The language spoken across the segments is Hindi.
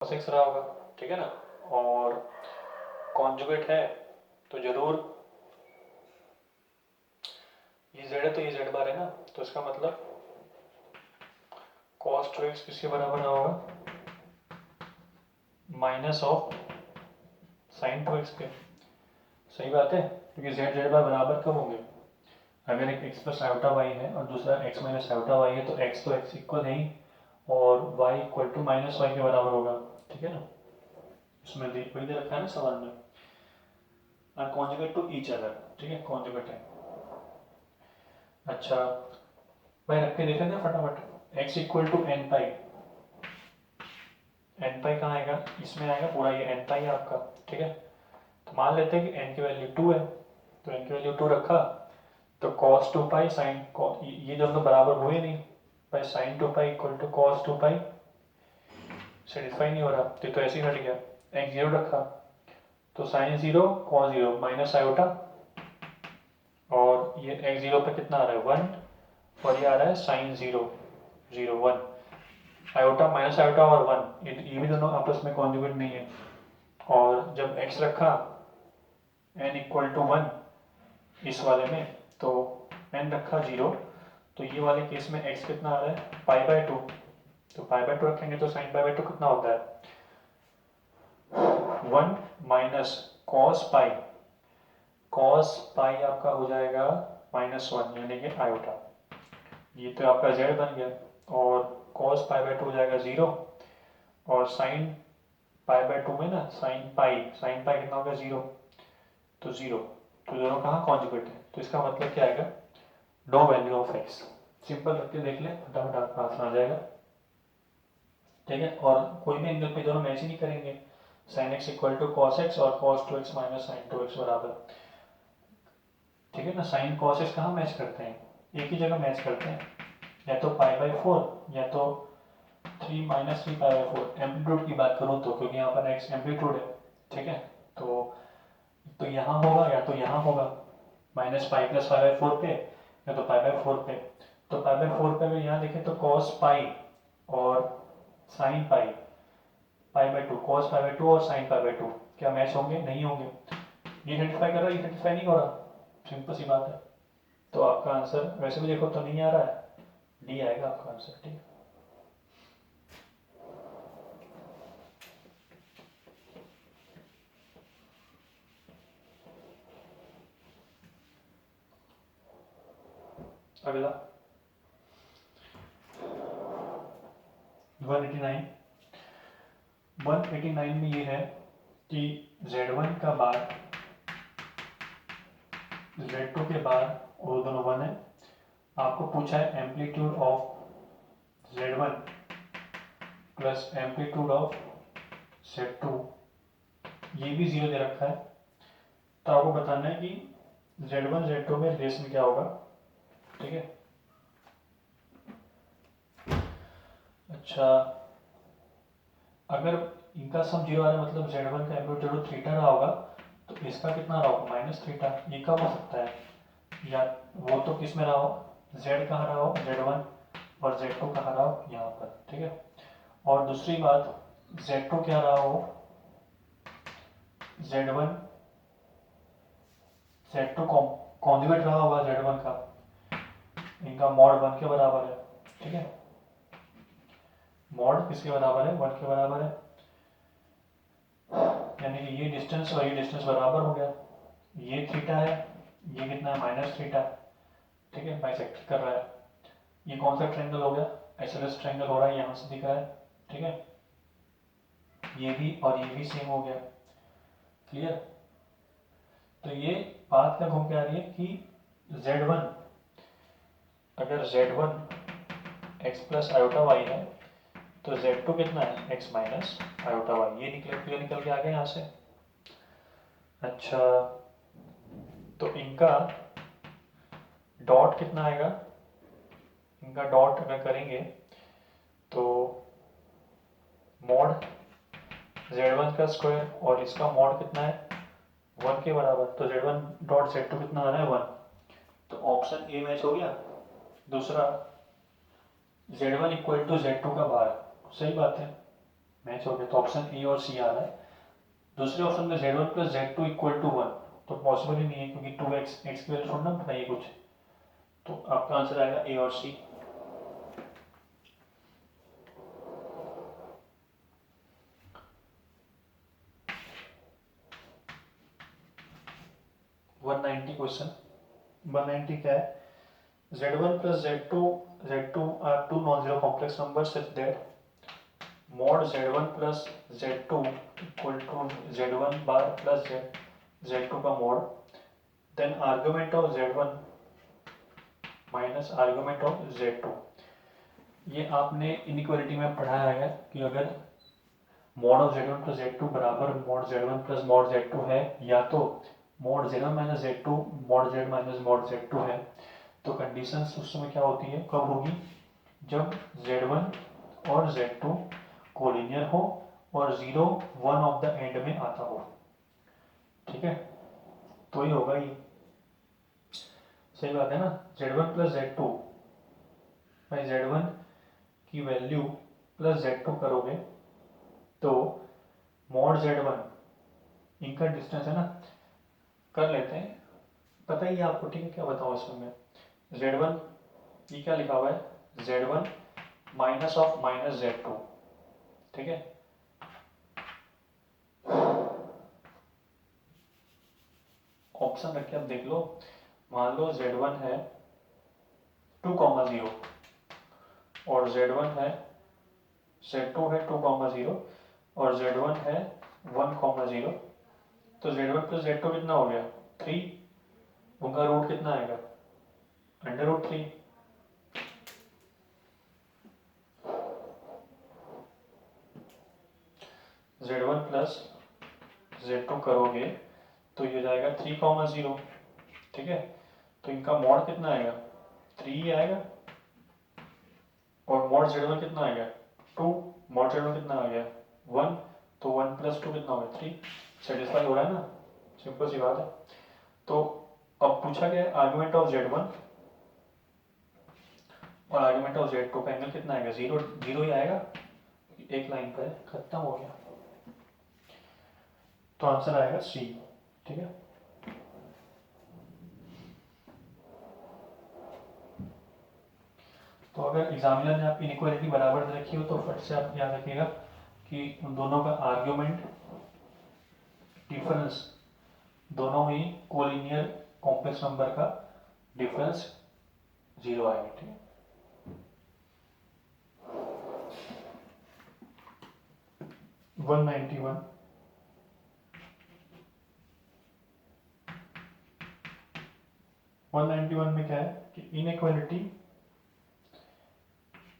cos x रहा होगा, ठीक है ना। और कॉन्जुगेट है तो जरूर ये z है तो ये z बार है ना, तो इसका मतलब cos 2x किसके बराबर रहा होगा, माइनस ऑफ sin 2x के। सही बात है, क्योंकि z z बार बराबर कब होंगे, अगर एक x प्लस आयोटा वाई है और दूसरा x माइनस आयोटा वाई है तो x तो x इक्वल है ही और y equal to minus y के बराबर होगा, ठीक है ना। इसमें वही दे रखा है ना सवाल में, और कॉन्जुगेट टू ईच अदर, ठीक है, कॉन्जुगेट है। अच्छा भाई रख के देख लेते हैं फटाफट, x equal to n pi, n pi कहाँ आएगा, इसमें आएगा पूरा, ये एन पाई है आपका, ठीक है। तो मान लेते हैं कि एन की वैल्यू 2 है, तो एन की वैल्यू 2 रखा तो cos 2 पाई साइन, ये दोनों बराबर हुए नहीं भाई, sine 2 pi equal to cos 2 pi, satisfy नहीं हो रहा तो ऐसे ही हट गया। x जीरो रखा तो sine zero cos zero minus iota, और ये x जीरो पे कितना आ रहा है 1, और ये आ रहा है sine zero 1, iota minus iota और 1, ये भी दोनों आपस में कॉन्जुगेट नहीं है। और जब x रखा n इक्वल टू 1 इस वाले में, तो n रखा 0, तो ये वाले केस में x कितना आ रहा है पाई बाय 2, तो पाई बाय 2 रखेंगे तो साइन पाई बाय 2 कितना होता है 1 minus cos pi, cos pi आपका हो जाएगा -1 यानी कि आयोटा, ये तो आपका z बन गया, और कॉस पाई बाय 2 हो जाएगा 0, और साइन पाई बाय 2 में ना साइन पाई कितना होगा 0, तो 0, तो दोनों कहाँ कॉन्जुगेट है, तो इसका मतलब क्या आएगा no value of x। Simple रख के देख ले फटाफट आपका आंसर आ जाएगा, ठीक है। और कोई भी एंगल पे दोनों मैच ही नहीं करेंगे, sin x equal to cos x और cos 2x minus sin 2x बराबर, ठीक है ना। sin cos x कहाँ मैच करते हैं, एक ही जगह मैच करते हैं, या तो पाई बाई 4 या तो 3 माइनस 3 पाई बाई 4, एम्पलीट्यूड की बात करूँ तो, क्योंकि यहाँ पर x एम्पलीट्यूड है, ठीक है। तो यहाँ होगा या तो यहाँ होगा, minus pi plus pi by 4 पे, या तो पाई बाई 4 पे। तो पाई बाई 4 पे अगर यहाँ देखें तो cos पाई और sine pi, pi by 2, cos pi by 2 और साइन पाई बाई 2 क्या मैच होंगे, नहीं होंगे। ये रेक्टिफाई कर रहा है, ये रेक्टिफाई नहीं हो रहा, सिंपल सी बात है। तो आपका आंसर वैसे भी देखो तो नहीं आ रहा है, डी आएगा आपका आंसर, ठीक है। अगला 189, 189 में ये है कि z1 का बार z2 के बार और दोनों 1 है, आपको पूछा है amplitude of z1 plus amplitude of z2, ये भी 0 दे रखा है, तो आपको बताना है कि z1 z2 में रिलेशन क्या होगा, ठीक है। अच्छा अगर इनका सम 0 आ रहा है मतलब z1 का एम्पलीट्यूड थीटा रहा होगा, तो इसका कितना रहा होगा माइनस थीटा, ये कब हो सकता है, या वो तो किस में रहा हो, z कहाँ रहा हो z1 और z2 कहाँ रहा हो यहाँ पर, ठीक है। और दूसरी बात z2 क्या रहा हो, z1 z2 कॉन्जुगेट रहा होगा z1 का, इनका मॉड 1 के बराबर है, ठीक है। मॉड किसके बराबर है 1 के बराबर है, यानी कि ये डिस्टेंस और ये डिस्टेंस बराबर हो गया, ये थीटा है, ये कितना है माइनस थीटा, ठीक है, बाइसेक्ट कर रहा है। ये कौन सा ट्रायंगल हो गया, आइसोसेलेस ट्रायंगल हो रहा है, यहाँ से दिख रहा है, ठीक है। ये भी और ये भी सेम हो गया, क्लियर। तो ये बात क्या घूम के आ रही है कि z1, अगर z1 x plus iota Y है तो z2 कितना है x माइनस आयोटा वाई, ये निकल के आ गया यहाँ से। अच्छा तो इनका डॉट कितना आएगा, इनका डॉट अगर करेंगे तो मॉड z1 का स्क्वायर और इसका मॉड कितना है 1 के बराबर, तो z1 डॉट z2 कितना आ रहा है 1, तो ऑप्शन ए मैच हो गया। दूसरा z1 इक्वल टू z2 का बार, सही बात है, मैच हो गया, तो ऑप्शन ए और सी आ रहा है। दूसरे ऑप्शन में z1 plus z2 equal to 1, तो पॉसिबल ही नहीं है क्योंकि 2x एक्स की वैल्यू छोड़ना बताइए कुछ, तो आपका आंसर आएगा ए और सी। क्वेश्चन 190 क्या है, z1 plus z2 are two non-zero complex numbers such that mod z1 plus z2 equal to z1 bar plus z2 का mod, then argument of z1 minus argument of z2। ये आपने इनइक्वालिटी में पढ़ाया है कि अगर mod of z1 plus z2 बराबर mod z1 plus mod z2 है, या तो mod z1 minus z2 mod z minus mod z2 है, तो कंडीशंस उस समय क्या होती है, कब होगी, जब z1 और z2 कोलिनियर हो और 0 1 ऑफ द एंड में आता हो। ठीक है, तो ही होगा ये, सही बात है ना। z1 प्लस z2 भाई z1 की वैल्यू प्लस z2 करोगे तो मॉड z1 इनका डिस्टेंस है ना, कर लेते हैं, पता ही है आपको, ठीक है, क्या बताऊँ इसमें मैं, z1 ये क्या लिखा हुआ है, z1 minus of minus z2, ठीक है, ऑप्शन रख के अब देख लो, मान लो z1 है 2,0 और z1 है z2 है 2,0 और z1 है 1,0, तो z1 प्लस z2 कितना हो गया 3, उनका रूट कितना आएगा √3। z1 प्लस z2 करोगे तो ये हो जाएगा 3,0, ठीक है, तो इनका मॉड कितना आएगा 3 आएगा, और मॉड z1 कितना आएगा 2, मॉड z1 कितना आ गया 1, तो 1 प्लस 2 कितना हो गया 3, सेटिस्फाई हो रहा है ना, सिंपल सी बात है। तो अब पूछा गया आर्गुमेंट ऑफ z1 और आर्गुमेंट ऑफ z2 का एंगल कितना आएगा, 0 0 ही आएगा, एक लाइन पर खत्म हो गया, तो आंसर आएगा सी। ठीक है, तो अगर एग्जामिनर ने आपकी इनइक्वालिटी बराबर दे रखी हो तो फट से आप याद रखिएगा कि उन दोनों का आर्ग्यूमेंट डिफरेंस, दोनों ही कोलिनियर कॉम्प्लेक्स नंबर का डिफरेंस 0 आएगा। ठीक है, वन 191 में क्या है कि inequality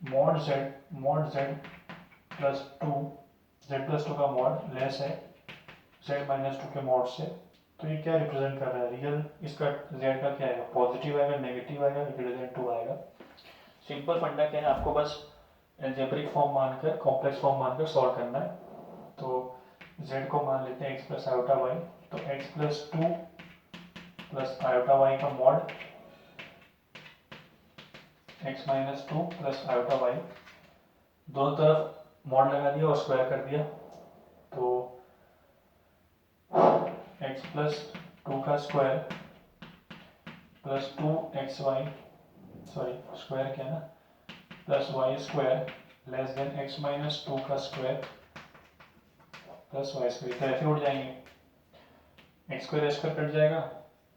mod z plus 2 z plus 2 का मॉड लेस है z माइनस 2 के मॉड से, तो ये क्या रिप्रेजेंट कर रहा है, रियल इसका z का क्या आएगा, पॉजिटिव आएगा, नेगेटिव आएगा, ग्रेटर देन 2 आएगा। सिंपल फंडा क्या है, आपको बस एल्जेब्रिक फॉर्म मानकर, कॉम्प्लेक्स फॉर्म मानकर सॉल्व करना है। तो z को मान लेते हैं x प्लस आयोटा वाई, तो x plus 2 plus iota y का mod x minus 2 plus iota y, दोनों तरफ मॉड लगा दिया और स्क्वायर कर दिया, तो x प्लस 2 का square plus 2xy, sorry square क्या ना, plus y square less than x minus 2 का स्क्वायर प्लस वाई स्क्वायर, तो ऐसे उठ जाएंगे, x square S square cut जाएगा,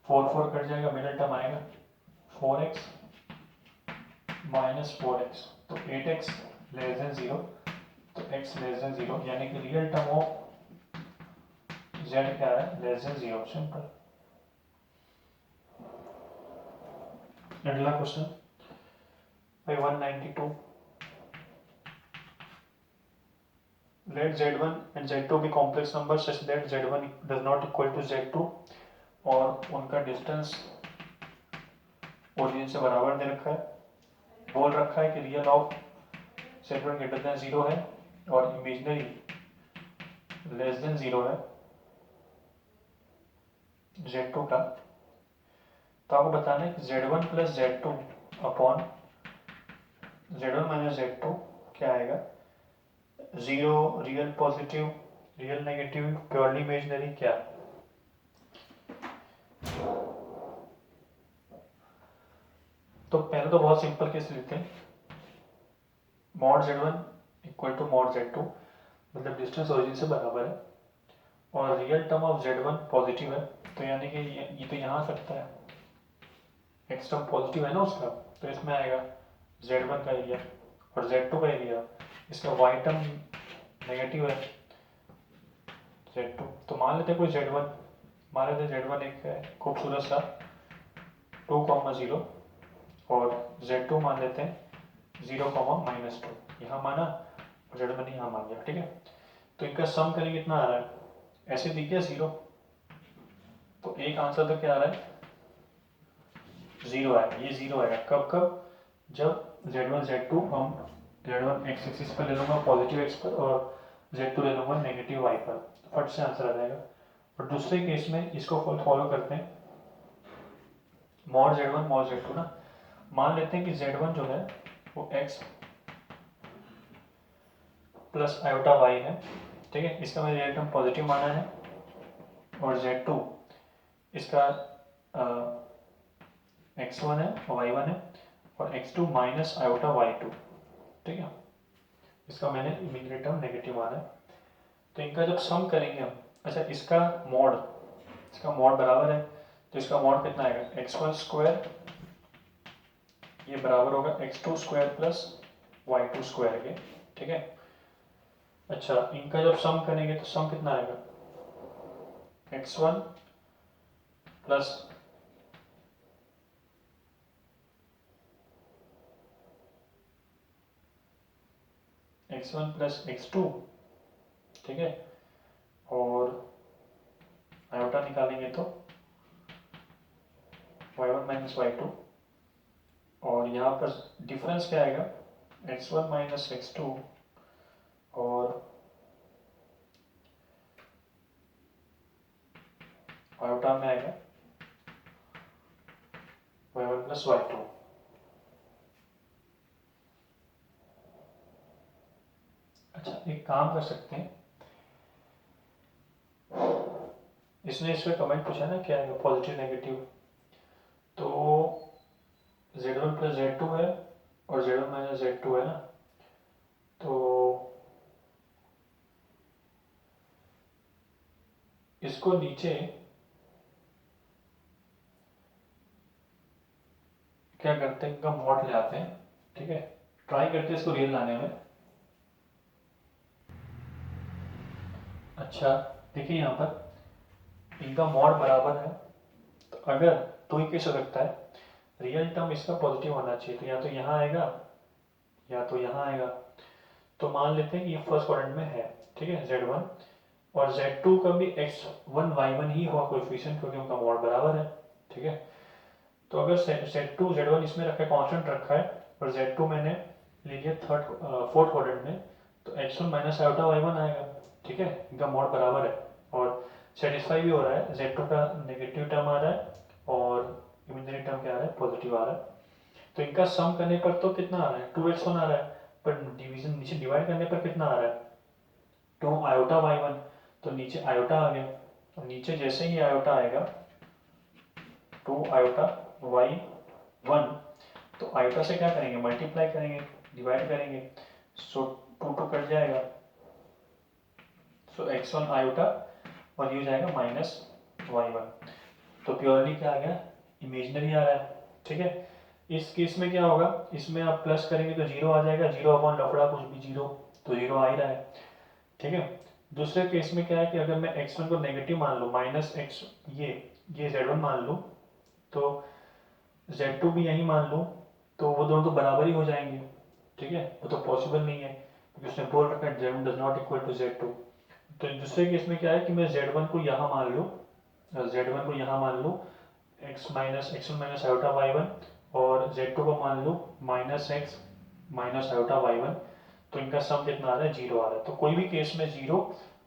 4 कट जाएगा, मिडिल टर्म आएगा 4x माइनस 4x, तो 8x लेस देन 0, तो x लेस देन 0, यानी कि रियल टर्म ऑफ z क्या है, लेस देन 0, सिंपल। अगला question by 192, let z1 and z2 be complex numbers such that z1 does not equal to z2, और उनका डिस्टेंस ओरिजिन से बराबर दे रखा है, बोल रखा है कि real of z1 greater than 0 है और इमेजिनरी लेस देन 0 है z2 का, तो आपको बताना है कि z1 plus z2 upon z1 minus z2 क्या आएगा, zero, real positive, real negative, purely imaginary, क्या? तो पहले तो बहुत सिंपल केस लेते हैं, mod z1 equal to mod z2, मतलब डिस्टेंस ओरिजिन से बराबर है, और real term of z1 positive है, तो यानी कि ये तो यहाँ आ सकता है, एक्स टर्म पॉजिटिव है ना उसका, तो इसमें आएगा z1 का एरिया और z2 का एरिया, इसका y टर्म नेगेटिव है z2, तो मान लेते हैं कोई z1, मान लेते हैं z1 एक है खूबसूरत सा 2,0 और z2 मान लेते हैं 0,-2, यहाँ माना और z1 यहाँ मान लिया, ठीक है। तो इनका सम करेंगे कितना आ रहा है, ऐसे दिख गया 0, तो एक आंसर तो क्या आ रहा है, 0 आएगा, ये 0 आएगा कब कब, जब z1 z2 हम z1 एक्स एक्सिस पर ले लूँगा पॉजिटिव एक्स पर और z2 ले लूँगा नेगेटिव वाई पर, फट से आंसर आ जाएगा। और दूसरे केस में इसको फॉलो करते हैं, मॉड z1 मॉड z2 ना, मान लेते हैं कि z1 जो है वो x प्लस आयोटा y है, ठीक है, इसका मैंने रियल टर्म पॉजिटिव माना है, और z2 इसका x1 है और y1 है, और x2 माइनस आयोटा y2, ठीक है, इसका मैंने इमीडिएट टर्म नेगेटिव माना है। तो इनका जब सम करेंगे हम, अच्छा इसका मॉड बराबर है, तो इसका मॉड कितना आएगा, x1 स्क्वायर, ये बराबर होगा x2 square plus y2 square के, ठीक है। अच्छा इनका जब सम करेंगे तो सम कितना आएगा, x1 प्लस x2, ठीक है, और आयोटा निकालेंगे तो y1 माइनस y2, और यहाँ पर डिफरेंस क्या आएगा, x1 माइनस x2, और आयोटा में आएगा y1 प्लस y2। अच्छा एक काम कर सकते हैं, इसने इस पे कमेंट पूछा ना क्या है पॉजिटिव नेगेटिव, तो z1 प्लस z2 है और z1 माइनस z2 है ना, तो इसको नीचे क्या करते हैं, इनका मॉड ले आते हैं, ठीक है, ट्राई करते हैं इसको रियल लाने में। अच्छा देखिए यहाँ पर इनका मॉड बराबर है, तो अगर तो ही कैसे सकता है, रियल टर्म इसका पॉजिटिव होना चाहिए, तो या तो यहाँ आएगा या तो यहाँ आएगा, तो मान लेते हैं कि ये फर्स्ट क्वाड्रेंट में है, ठीक है, z1, और z2 का भी x1 y1 ही हुआ कोएफिशिएंट, क्योंकि उनका मॉड बराबर है, ठीक है। तो अगर z2 z1 इसमें रखा है, कांस्टेंट रखा है, और z2 मैंने ले लिया फोर्थ क्वाड्रेंट में, तो x1 माइनस आयोटा y1 आएगा, ठीक है, इनका मॉड बराबर है, और सेटिस्फाई भी हो रहा है, z2 का नेगेटिव टर्म आ रहा है और इमेजिनरी टर्म क्या आ रहा है, पॉजिटिव आ रहा है। तो इनका सम करने पर तो कितना आ रहा है, 2x1 आ रहा है, पर डिवीजन नीचे डिवाइड करने पर कितना आ रहा है, 2 आयोटा y1, तो नीचे आयोटा आ गया, और नीचे जैसे ही आयोटा आएगा 2 आयोटा y1, तो आयोटा से क्या करेंगे, मल्टीप्लाई करेंगे, डिवाइड करेंगे, सो 2 कट जाएगा, सो x1 आयोटा और ये हो जाएगा माइनस y1, तो प्योरली क्या आ गया, इमेजिनरी आ रहा है, ठीक है। इस केस में क्या होगा, इसमें आप प्लस करेंगे तो 0 आ जाएगा, 0 अपॉन लफड़ा कुछ भी 0, तो 0 आ ही रहा है, ठीक है। दूसरे केस में क्या है कि अगर मैं x1 को नेगेटिव मान लूँ, माइनस x, ये z1 मान लूँ, तो z2 भी यही मान लूँ, तो वो दोनों तो बराबर ही हो जाएंगे, ठीक है, वो तो पॉसिबल नहीं है, क्योंकि उसने बोल रखा है z1 does not equal to z2। तो दूसरे केस में क्या है कि मैं z1 को यहाँ मान लूँ, z1 को यहाँ मान लूँ x1 माइनस आयोटा y1, और z2 को मान लूँ minus x minus iota y1, तो इनका सम कितना आ रहा है, 0 आ रहा है, तो कोई भी केस में 0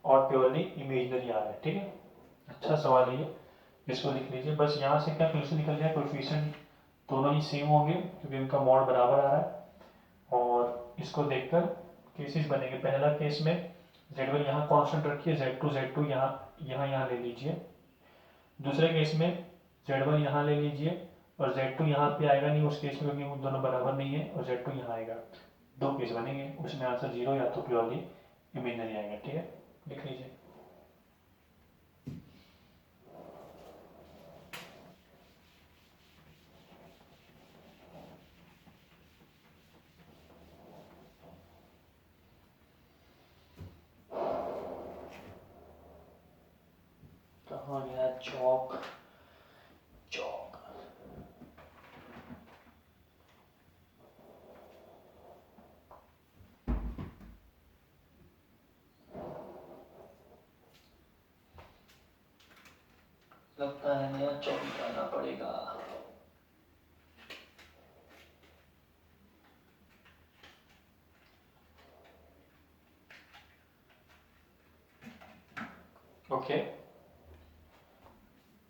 और प्योरली इमेजिनरी आ रहा है, ठीक है। अच्छा सवाल है ये, इसको लिख लीजिए, बस यहाँ से क्या फिर से निकल जाए, कोएफिशिएंट दोनों ही सेम होंगे क्योंकि इनका मॉड बराबर आ रहा है, और इसको देखकर केसेस बनेंगे। पहला केस में z1 यहाँ कांस्टेंट रखिए, z2 यहाँ ले लीजिए। दूसरे केस में z1 यहाँ ले लीजिए और z2 यहाँ पे आएगा नहीं उस केस में, क्योंकि वो दोनों बराबर नहीं है, और z2 यहाँ आएगा। दो केस बनेंगे, उसमें आंसर 0 या तो प्योरली इमेजिनरी आएगा। ठीक है, लिख लीजिए। कहाँ गया चौक? चौक लगता है नया चौक लाना पड़ेगा। ओके,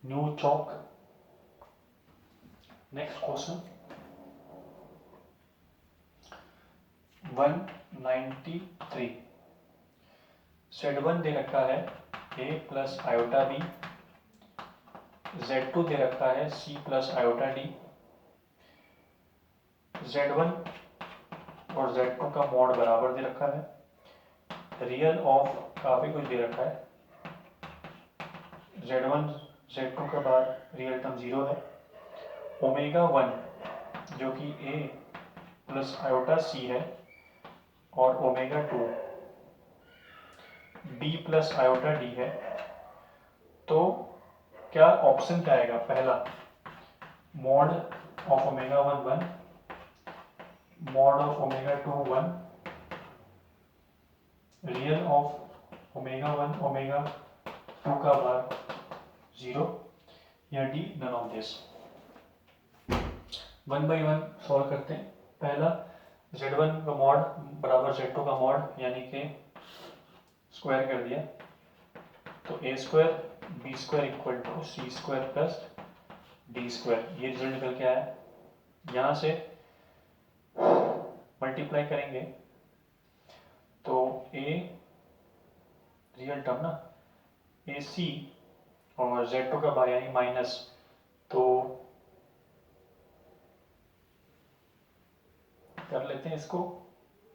न्यू चौक। Next question 193। z1 दे रखा है a plus iota b, z2 दे रखा है c plus iota d। z1 और z2 का मॉड बराबर दे रखा है। रियल ऑफ काफी कुछ दे रखा है। z1 z2 के बाद रियल टर्म 0 है। ओमेगा 1 जो कि a प्लस आयोटा c है, और omega 2 b plus iota d है। तो क्या ऑप्शन क्या आएगा? पहला mod of omega 1 1, mod of omega 2 1, real of omega 1 omega 2 का बार 0, या d none of this. 1 by 1 solve करते हैं। पहला z1 का मॉड बराबर z2 का मॉड, यानी कि स्क्वायर कर दिया, तो a square b square equal to c square plus d square. ये रिजल्ट निकल के आया। यहाँ से मल्टीप्लाई करेंगे तो a रियल टर्म ना, ac और z2 का बार यानी माइनस, तो कर लेते हैं इसको।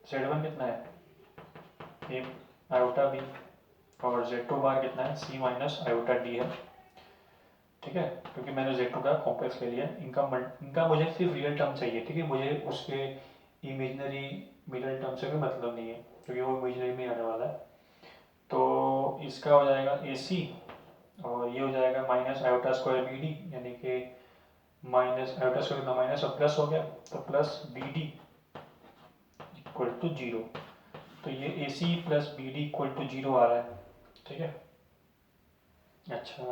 z1 कितना है? a आयोटा b, और z2 बार कितना है? c माइनस आयोटा d है। ठीक है, क्योंकि मैंने z2 का कॉम्प्लेक्स ले लिया। इनका मुझे सिर्फ रियल टर्म चाहिए। ठीक है, मुझे उसके इमेजिनरी मिडल टर्म से कोई मतलब नहीं है, क्योंकि वो इमेजिनरी में आने वाला है। तो इसका हो जाएगा ac, और ये हो जाएगा minus iota square b d, यानी कि माइनस आयोटा स्क्वायर कितना माइनस और प्लस हो गया, तो plus b d equal to 0। तो ये a c plus b d equal to 0 आ रहा है। ठीक है, अच्छा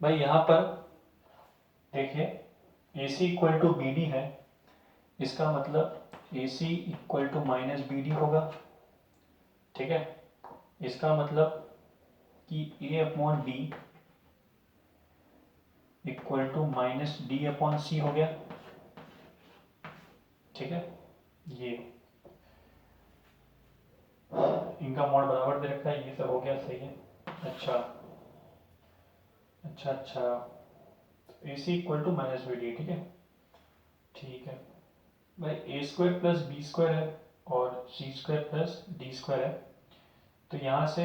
भाई यहाँ पर देखिए a c equal to b d है, इसका मतलब a c equal to minus b d होगा। ठीक है, इसका मतलब कि a upon d equal to minus d upon c हो गया। ठीक है, ये इनका मॉड बराबर दे रखा है, ये सब हो गया। सही है। अच्छा अच्छा अच्छा, a c equal to minus b d. ठीक है, ठीक है भाई, a square plus b square है और c square plus d square है। तो यहाँ से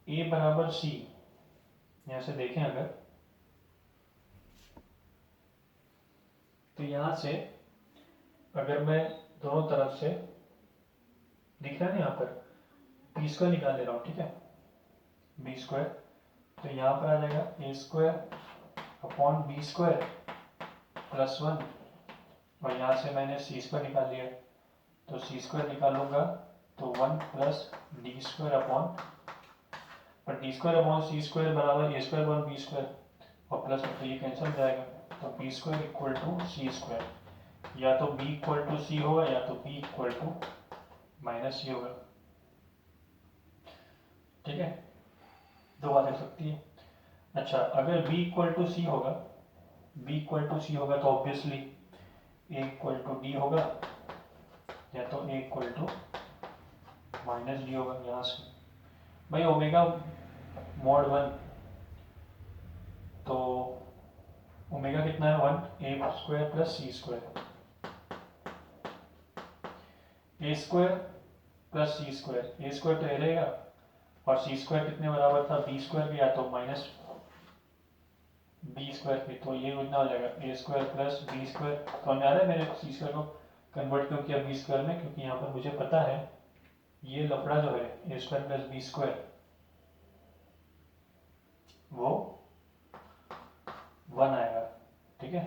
a बराबर c, यहाँ से देखें अगर, तो यहाँ से अगर मैं दोनों तरफ से, दिख रहा है ना यहाँ पर, बी स्क्वायर निकाल ले रहा हूँ। ठीक है, बी स्क्वायर, तो यहाँ पर आ जाएगा a square upon b square plus 1, और यहाँ से मैंने सी स्क्वायर निकाल लिया, तो सी स्क्वायर निकालूंगा तो 1 प्लस डी स्क्वायर अपॉन, और d square upon c square बराबर a square upon b square, और प्लस तो ये कैंसिल हो जाएगा, तो b square equal to c square. या तो बी इक्वल टू सी होगा, या तो b equal to minus c होगा। ठीक है, दो बात हो सकती है। अच्छा, अगर b इक्वल टू सी होगा, b इक्वल टू सी होगा, तो obviously a equal to d होगा, या तो a equal to minus d होगा यहाँ से भाई ओमेगा मॉड 1, तो ओमेगा कितना है 1 ए स्क्वायर प्लस सी स्क्वायर, ए स्क्वायर प्लस सी स्क्वायर, ए स्क्वायर तो ए रहेगा और सी स्क्वायर कितने बराबर था बी स्क्वायर के, या तो माइनस बी स्क्वायर के, तो ये कितना हो जाएगा a square plus b square. तो हमें आ रहा है मैंने सी स्क्वायर को कन्वर्ट क्यों किया बी स्क्वायर में, क्योंकि यहाँ पर मुझे पता है ये लफड़ा जो है ए स्क्वायर प्लस बी स्क्वायर वो 1 आएगा, ठीक है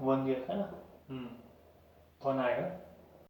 1 दिया था ना, 1 आएगा।